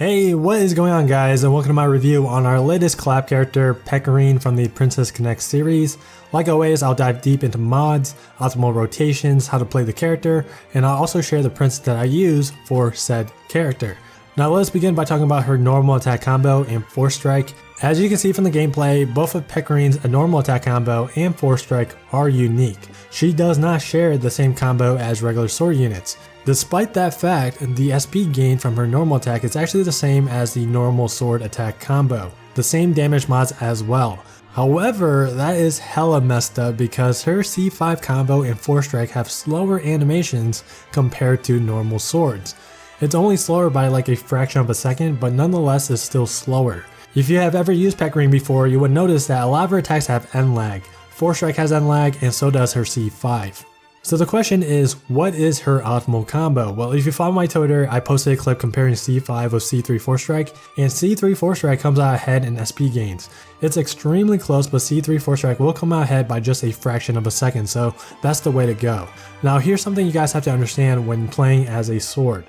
Hey, what is going on guys, and welcome to my review on our latest collab character, Pecorine from the Princess Connect series. Like always, I'll dive deep into mods, optimal rotations, how to play the character, and I'll also share the prints that I use for said character. Now let's begin by talking about her normal attack combo and Forcestrike. As you can see from the gameplay, both of Pecorine's normal attack combo and Forcestrike are unique. She does not share the same combo as regular sword units. Despite that fact, the SP gain from her normal attack is actually the same as the normal sword attack combo, the same damage mods as well. However, that is hella messed up because her C5 combo and Forcestrike have slower animations compared to normal swords. It's only slower by like a fraction of a second, but nonetheless is still slower. If you have ever used Pecorine before, you would notice that a lot of her attacks have end lag. Forcestrike has end lag, and so does her C5. So the question is, what is her optimal combo? Well, if you follow my Twitter, I posted a clip comparing C5 with C3 Forcestrike, and C3 Forcestrike comes out ahead in SP gains. It's extremely close, but C3 Forcestrike will come out ahead by just a fraction of a second, so that's the way to go. Now here's something you guys have to understand when playing as a sword.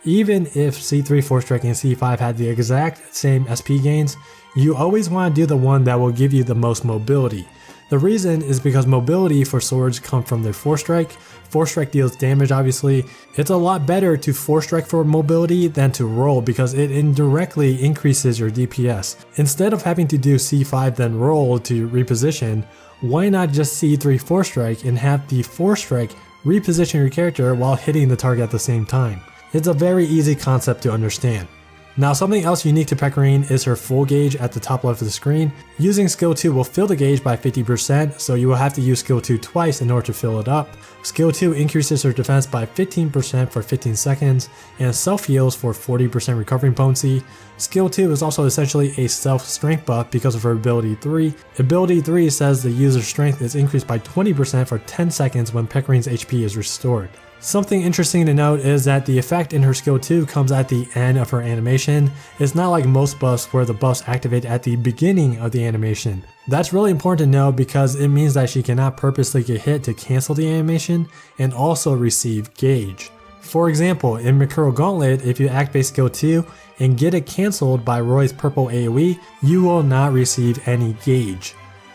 Even if C3 Forcestrike and C5 had the exact same SP gains, you always want to do the one that will give you the most mobility. The reason is because mobility for swords come from their Forcestrike. Forcestrike deals damage obviously. It's a lot better to Forcestrike for mobility than to roll because it indirectly increases your DPS. Instead of having to do C5 then roll to reposition, why not just C3 Forcestrike and have the Forcestrike reposition your character while hitting the target at the same time? It's a very easy concept to understand. Now something else unique to Pecorine is her full gauge at the top left of the screen. Using skill 2 will fill the gauge by 50%, so you will have to use skill 2 twice in order to fill it up. Skill 2 increases her defense by 15% for 15 seconds, and self heals for 40% recovering potency. Skill 2 is also essentially a self strength buff because of her ability 3. Ability 3 says the user's strength is increased by 20% for 10 seconds when Pecorine's HP is restored. Something interesting to note is that the effect in her skill 2 comes at the end of her animation. It's not like most buffs where the buffs activate at the beginning of the animation. That's really important to know because it means that she cannot purposely get hit to cancel the animation and also receive gauge. For example, in Mikuro Gauntlet, if you activate skill 2 and get it cancelled by Roy's purple AoE, you will not receive any gauge.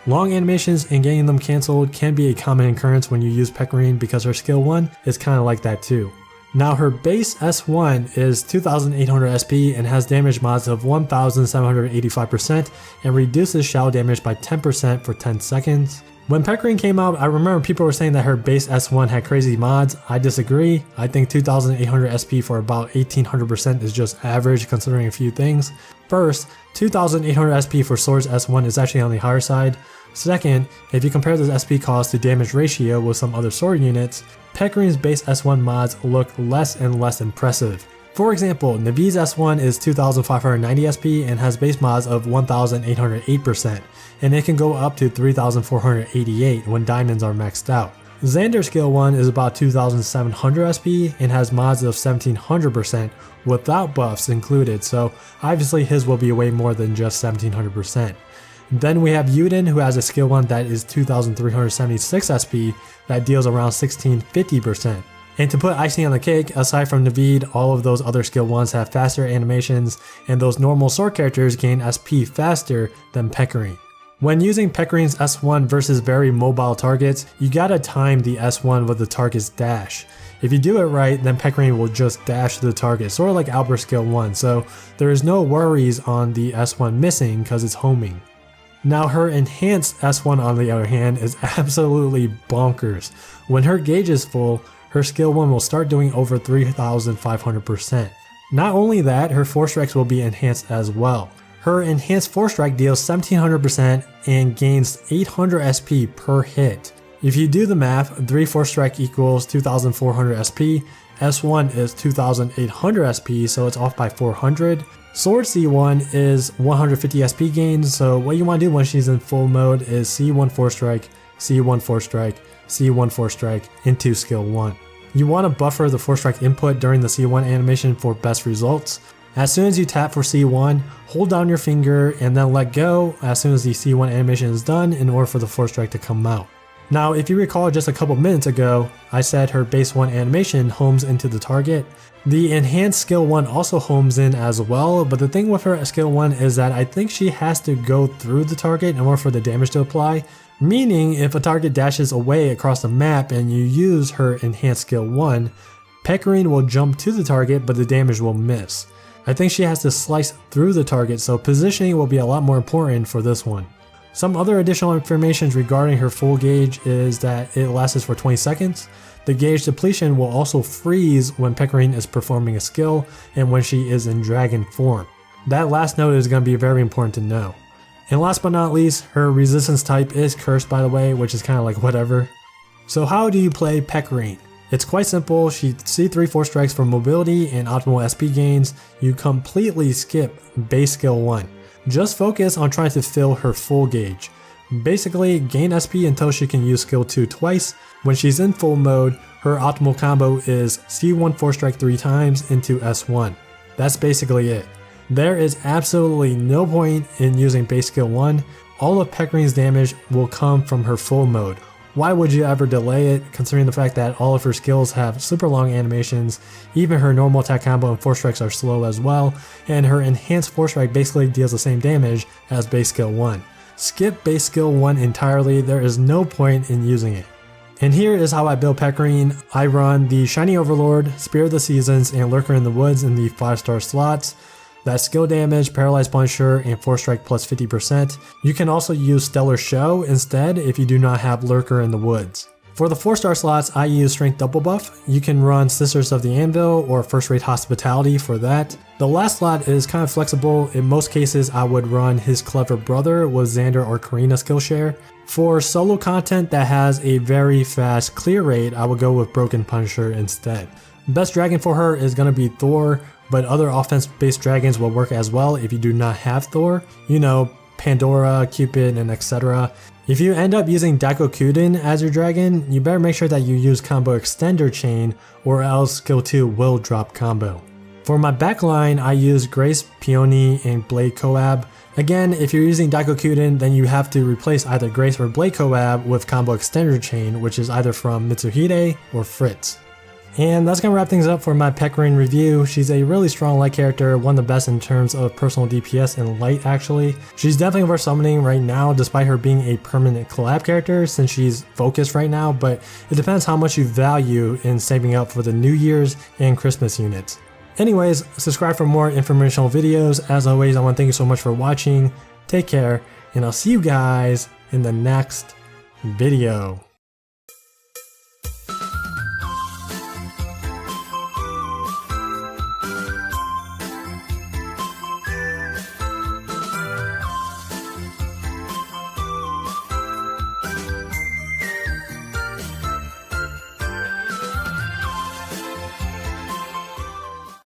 Long animations and getting them cancelled can be a common occurrence when you use Pecorine because her skill 1 is kind of like that too. Now her base S1 is 2800 SP and has damage mods of 1785% and reduces shadow damage by 10% for 10 seconds. When Pecorine came out, I remember people were saying that her base S1 had crazy mods. I disagree. I think 2800 SP for about 1800% is just average considering a few things. First, 2800 SP for Swords S1 is actually on the higher side. Second, if you compare this SP cost to damage ratio with some other sword units, Pecorine's base S1 mods look less and less impressive. For example, Naveed's S1 is 2590 SP and has base mods of 1808%, and it can go up to 3488 when diamonds are maxed out. Xander's skill 1 is about 2700 SP and has mods of 1700% without buffs included, so obviously his will be way more than just 1700%. Then we have Juden, who has a skill 1 that is 2376 SP that deals around 1650%. And to put icing on the cake, aside from Naveed, all of those other skill 1s have faster animations, and those normal sword characters gain SP faster than Pecorine. When using Pecorine's S1 versus very mobile targets, you gotta time the S1 with the target's dash. If you do it right, then Pecorine will just dash to the target, sort of like Albert's skill 1, so there is no worries on the S1 missing because it's homing. Now her enhanced S1 on the other hand is absolutely bonkers. When her gauge is full, her skill 1 will start doing over 3500%. Not only that, her Forcestrikes will be enhanced as well. Her enhanced Forcestrike deals 1700% and gains 800 SP per hit. If you do the math, 3 Forcestrike equals 2400 SP, S1 is 2800 SP, so it's off by 400. Sword C1 is 150 SP gains, so what you want to do when she's in full mode is C1 Forcestrike, C1 Forcestrike, C1 Forcestrike into skill 1. You want to buffer the Forcestrike input during the C1 animation for best results. As soon as you tap for C1, hold down your finger and then let go as soon as the C1 animation is done in order for the Forcestrike to come out. Now, if you recall just a couple minutes ago, I said her base 1 animation homes into the target. The enhanced skill 1 also homes in as well, but the thing with her skill 1 is that I think she has to go through the target in order for the damage to apply. Meaning, if a target dashes away across the map and you use her enhanced skill 1, Pecorine will jump to the target but the damage will miss. I think she has to slice through the target, so positioning will be a lot more important for this one. Some other additional information regarding her full gauge is that it lasts for 20 seconds. The gauge depletion will also freeze when Pecorine is performing a skill and when she is in dragon form. That last note is going to be very important to know. And last but not least, her resistance type is cursed, by the way, which is kind of like whatever. So how do you play Pecorine? It's quite simple. She C3 Forcestrikes for mobility and optimal SP gains. You completely skip base skill 1. Just focus on trying to fill her full gauge. Basically, gain SP until she can use skill 2 twice. When she's in full mode, her optimal combo is C1 Forcestrike 3 times into S1. That's basically it. There is absolutely no point in using base skill 1. All of Pecorine's damage will come from her full mode. Why would you ever delay it, considering the fact that all of her skills have super long animations, even her normal attack combo and force strikes are slow as well, and her enhanced force strike basically deals the same damage as base skill 1. Skip base skill 1 entirely, there is no point in using it. And here is how I build Pecorine. I run the Shiny Overlord, Spear of the Seasons, and Lurker in the Woods in the 5-star slots. That's skill damage, Paralyzed Punisher, and Force Strike plus 50%. You can also use Stellar Show instead if you do not have Lurker in the Woods. For the 4-star slots, I use Strength Double Buff. You can run Sisters of the Anvil or First Rate Hospitality for that. The last slot is kind of flexible. In most cases, I would run his Clever Brother with Xander or Karina skill share. For solo content that has a very fast clear rate, I would go with Broken Punisher instead. Best dragon for her is going to be Thor, but other offense-based dragons will work as well if you do not have Thor. You know, Pandora, Cupid, and etc. If you end up using Juden as your dragon, you better make sure that you use combo extender chain or else skill 2 will drop combo. For my backline, I use Grace, Peony, and Blade collab. Again, if you're using Juden, then you have to replace either Grace or Blade collab with combo extender chain, which is either from Mitsuhide or Fritz. And that's going to wrap things up for my Pecorine review. She's a really strong light character, one of the best in terms of personal DPS and light actually. She's definitely worth summoning right now despite her being a permanent collab character since she's focused right now, but it depends how much you value in saving up for the New Year's and Christmas units. Anyways, subscribe for more informational videos. As always, I want to thank you so much for watching. Take care, and I'll see you guys in the next video.